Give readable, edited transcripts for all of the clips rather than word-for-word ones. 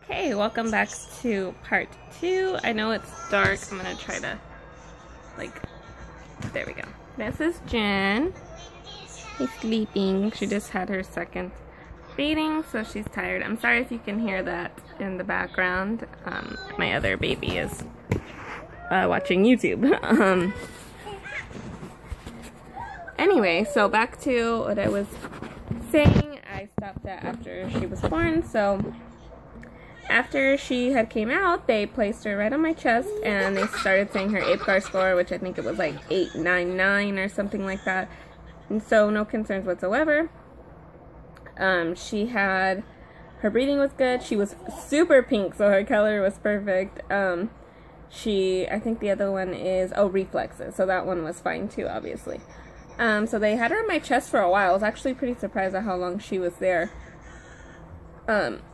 Hey, welcome back to part 2. I know it's dark. I'm gonna try to, there we go. This is Jen. She's sleeping. She just had her second feeding, so she's tired. I'm sorry if you can hear that in the background. My other baby is watching YouTube. Anyway, so back to what I was saying. I stopped that after she was born, so after she had came out, they placed her right on my chest and they started saying her APGAR score, which I think it was like 899 or something like that. And so no concerns whatsoever. She had, her breathing was good. She was super pink, so her color was perfect. I think the other one is, reflexes. So that one was fine too, obviously. So they had her on my chest for a while. I was actually pretty surprised at how long she was there.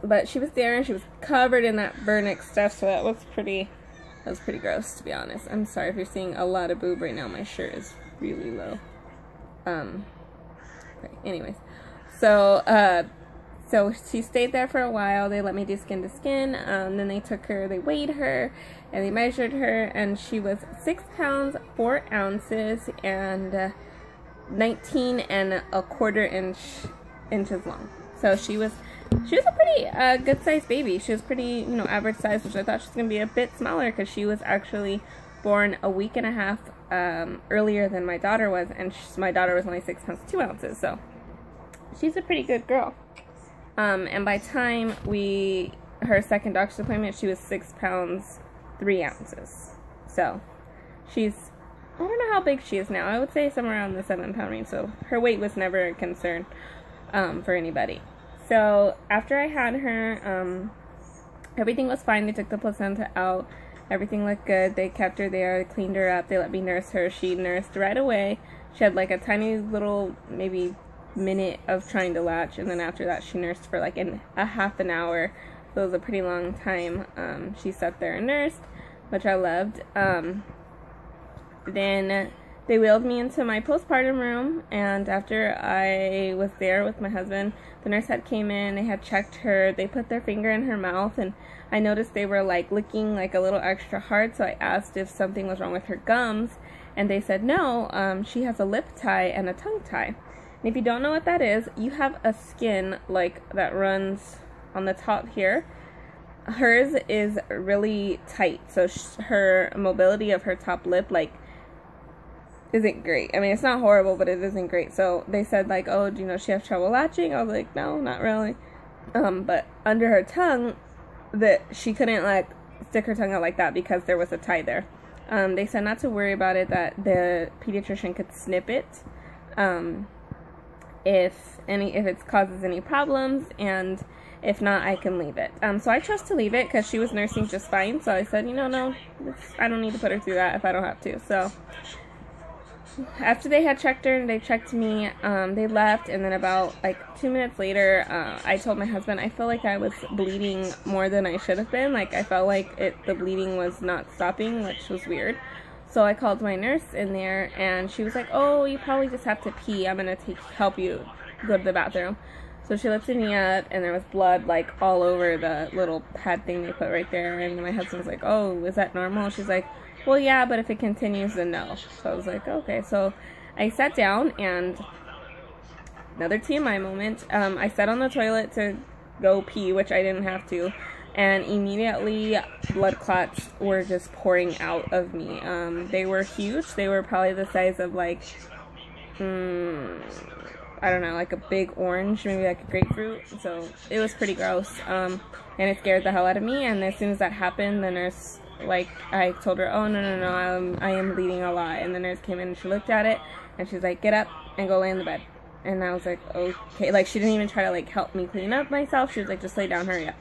But she was there and she was covered in that Vernix stuff, so that was pretty gross, to be honest. I'm sorry if you're seeing a lot of boob right now. My shirt is really low. Okay, anyways. So she stayed there for a while. They let me do skin to skin. Then they took her, they weighed her, and they measured her, and she was 6 pounds, 4 ounces, and 19¼ inches long. So she was a pretty good sized baby. She was pretty, average size, which I thought she was going to be a bit smaller because she was actually born a week and a half earlier than my daughter was, and my daughter was only 6 pounds, 2 ounces. So she's a pretty good girl. And by time her second doctor's appointment, she was 6 pounds, 3 ounces. So she's, I don't know how big she is now. I would say somewhere around the 7-pound range. So her weight was never a concern for anybody. So after I had her, everything was fine. They took the placenta out. Everything looked good. They kept her there. They cleaned her up. They let me nurse her. She nursed right away. She had like a tiny little, maybe minute of trying to latch, and then after that she nursed for like a half an hour. So it was a pretty long time. She sat there and nursed, which I loved. Then they wheeled me into my postpartum room, and after I was there with my husband, the nurse had came in, they had checked her, they put their finger in her mouth, and I noticed they were like licking like a little extra hard, so I asked if something was wrong with her gums, and they said no, she has a lip tie and a tongue tie. And if you don't know what that is, you have a skin like that runs on the top here. Hers is really tight, so her mobility of her top lip isn't great. I mean, it's not horrible, but it isn't great. So they said like, oh, do she have trouble latching? I was like, no, not really. But under her tongue, that she couldn't like stick her tongue out like that because there was a tie there. They said not to worry about it, that the pediatrician could snip it if it causes any problems, and if not, I can leave it. So I chose to leave it because she was nursing just fine. So I said, no, I don't need to put her through that if I don't have to. So after they had checked her and they checked me, they left, and then about like 2 minutes later, I told my husband I feel like I was bleeding more than I should have been. Like I felt like the bleeding was not stopping, which was weird. So I called my nurse in there, and she was like, oh, you probably just have to pee. I'm gonna help you go to the bathroom. So she lifted me up, and there was blood like all over the little pad thing they put right there. And my husband was like, oh, is that normal? She's like, well, yeah, but if it continues, then no. So I was like, okay. So I sat down, and another TMI moment. I sat on the toilet to go pee, which I didn't have to, and immediately blood clots were just pouring out of me. They were huge. They were probably the size of like, I don't know, like a big orange, maybe like a grapefruit. So it was pretty gross, and it scared the hell out of me. And as soon as that happened, the nurse, I told her, oh, no, I am bleeding a lot. And the nurse came in and she looked at it, and she's like, get up and go lay in the bed. And I was like, okay. Like, she didn't even try to like help me clean up myself. She was like, just lay down, hurry up.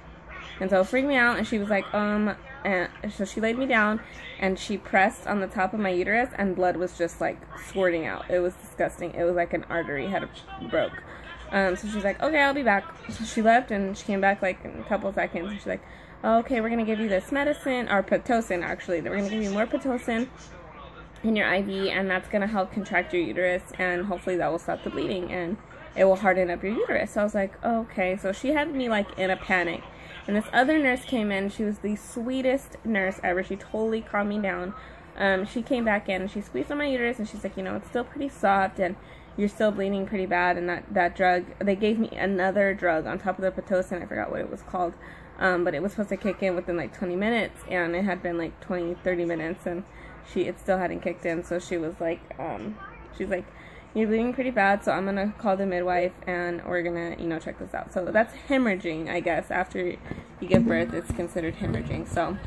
And so it freaked me out, and she was like, and so she laid me down, and she pressed on the top of my uterus, and blood was just like squirting out. It was disgusting. It was like an artery had broke. So she's like, okay, I'll be back. So she left, and she came back like in a couple of seconds, and she's like, okay, we're gonna give you this medicine, or Pitocin actually. We're gonna give you more Pitocin in your IV, and that's gonna help contract your uterus, and hopefully that will stop the bleeding, and it will harden up your uterus. So I was like, okay. So she had me like in a panic, And this other nurse came in. She was the sweetest nurse ever. She totally calmed me down. She came back in and she squeezed on my uterus and she's like, you know, it's still pretty soft and you're still bleeding pretty bad, and that drug, they gave me another drug on top of the Pitocin. I forgot what it was called, but it was supposed to kick in within like 20 minutes, and it had been like 20-30 minutes, and it still hadn't kicked in. So she was like, she's like, you're bleeding pretty bad, so I'm gonna call the midwife and we're gonna, you know, check this out. So that's hemorrhaging, I guess. After you give birth, it's considered hemorrhaging. So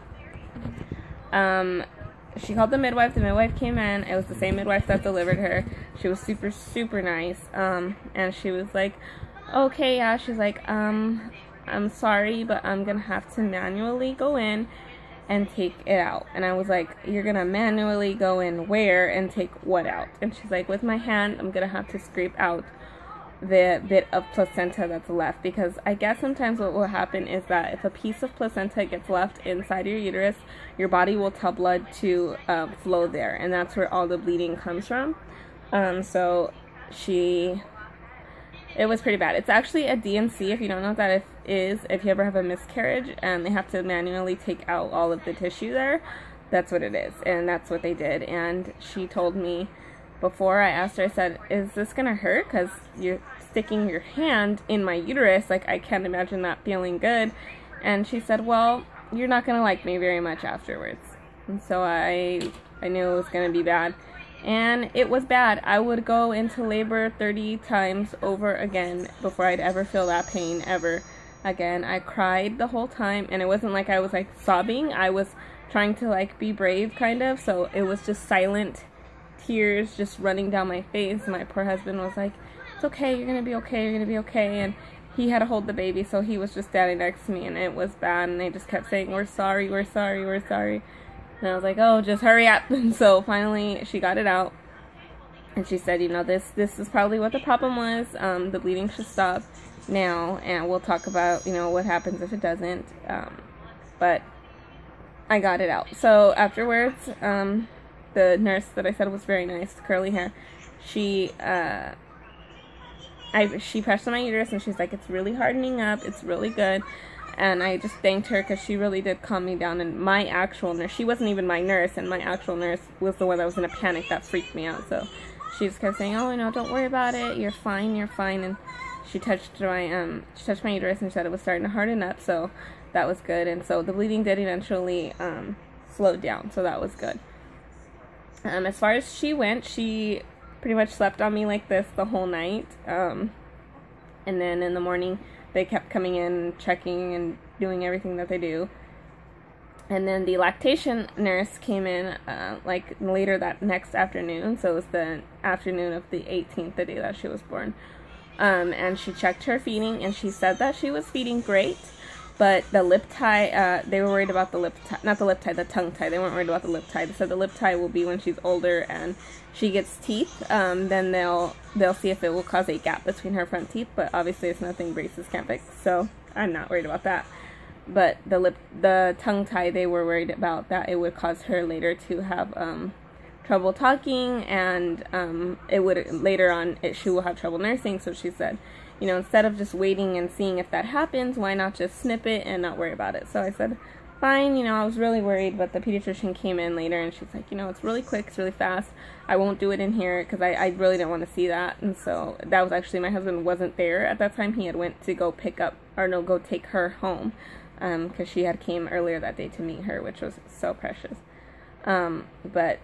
she called the midwife came in. It was the same midwife that delivered her. She was super, super nice. And she was like, okay, yeah, she's like, I'm sorry, but I'm gonna have to manually go in and take it out. And I was like, you're gonna manually go in where and take what out? And she's like, with my hand, I'm gonna have to scrape out the bit of placenta that's left, because I guess sometimes what will happen is that if a piece of placenta gets left inside your uterus, your body will tell blood to flow there, and that's where all the bleeding comes from. So it was pretty bad. It's actually a D&C, if you don't know what that is. If you ever have a miscarriage and they have to manually take out all of the tissue there, that's what it is, and that's what they did. And she told me, before I asked her, I said, is this gonna hurt? Because you're sticking your hand in my uterus. Like, I can't imagine that feeling good. And she said, well, you're not gonna like me very much afterwards. And so I knew it was gonna be bad. And it was bad. I would go into labor 30 times over again before I'd ever feel that pain ever again. I cried the whole time, and it wasn't like I was like sobbing. I was trying to like be brave, kind of. So it was just silent tears just running down my face. My poor husband was like, it's okay, you're gonna be okay, you're gonna be okay. And he had to hold the baby, so he was just standing next to me, and it was bad. And they just kept saying, we're sorry, we're sorry, we're sorry. And I was like, oh, just hurry up. And so finally she got it out, and she said, you know, this is probably what the problem was. The bleeding should stop now, and we'll talk about, you know, what happens if it doesn't. But I got it out. So afterwards, the nurse that I said was very nice, curly hair, she pressed on my uterus, and she's like, it's really hardening up, it's really good. And I just thanked her, because she really did calm me down. And my actual nurse, she wasn't even my nurse, and my actual nurse was the one that was in a panic. That freaked me out. So she just kept saying, oh, you know, don't worry about it, you're fine, you're fine. And she touched my uterus and said it was starting to harden up, so that was good. And so the bleeding did eventually slow down, so that was good. As far as she went, she pretty much slept on me like this the whole night. And then in the morning, they kept coming in, checking, and doing everything that they do. And then the lactation nurse came in like later that next afternoon. So it was the afternoon of the 18th, the day that she was born. And she checked her feeding, and she said that she was feeding great. But the lip tie, they were worried about the lip tie, not the lip tie, the tongue tie. They weren't worried about the lip tie. They said the lip tie will be when she's older and she gets teeth. Then they'll see if it will cause a gap between her front teeth. But obviously it's nothing braces can't fix, so I'm not worried about that. But the tongue tie, they were worried about that it would cause her later to have trouble talking, and it would later on she will have trouble nursing. So she said, you know, instead of just waiting and seeing if that happens, why not just snip it and not worry about it? So I said, fine. You know, I was really worried, but the pediatrician came in later, and she's like, you know, it's really quick, it's really fast. I won't do it in here, because I really didn't want to see that. And so that was actually, my husband wasn't there at that time. He had went to go go take her home, because she had came earlier that day to meet her, which was so precious. But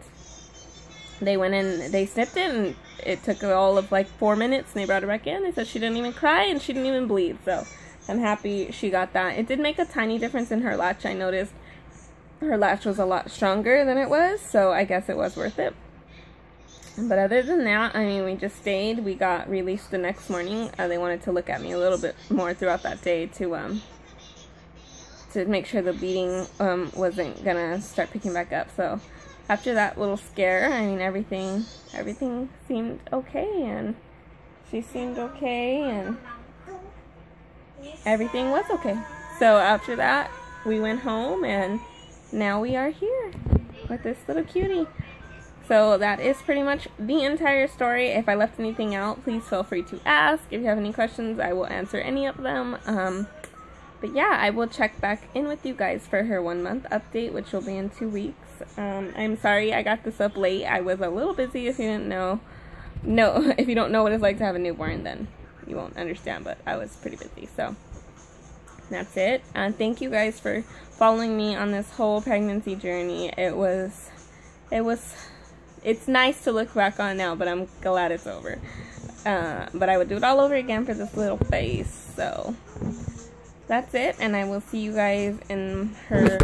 they went in, they snipped it, and it took all of like 4 minutes, and they brought her back in. They said she didn't even cry, and she didn't even bleed, so I'm happy she got that. It did make a tiny difference in her latch. I noticed her latch was a lot stronger than it was, so I guess it was worth it. But other than that, I mean, we just stayed. We got released the next morning. They wanted to look at me a little bit more throughout that day to make sure the bleeding wasn't gonna start picking back up. So after that little scare, I mean, everything seemed okay, and she seemed okay, and everything was okay. So after that, we went home, and now we are here with this little cutie. So that is pretty much the entire story. If I left anything out, please feel free to ask. If you have any questions, I will answer any of them. But yeah, I will check back in with you guys for her 1 month update, which will be in 2 weeks. I'm sorry I got this up late. I was a little busy. If you didn't know, if you don't know what it's like to have a newborn, then you won't understand, but I was pretty busy. So that's it. Thank you guys for following me on this whole pregnancy journey. It's nice to look back on now, but I'm glad it's over. But I would do it all over again for this little face. So that's it, and I will see you guys in her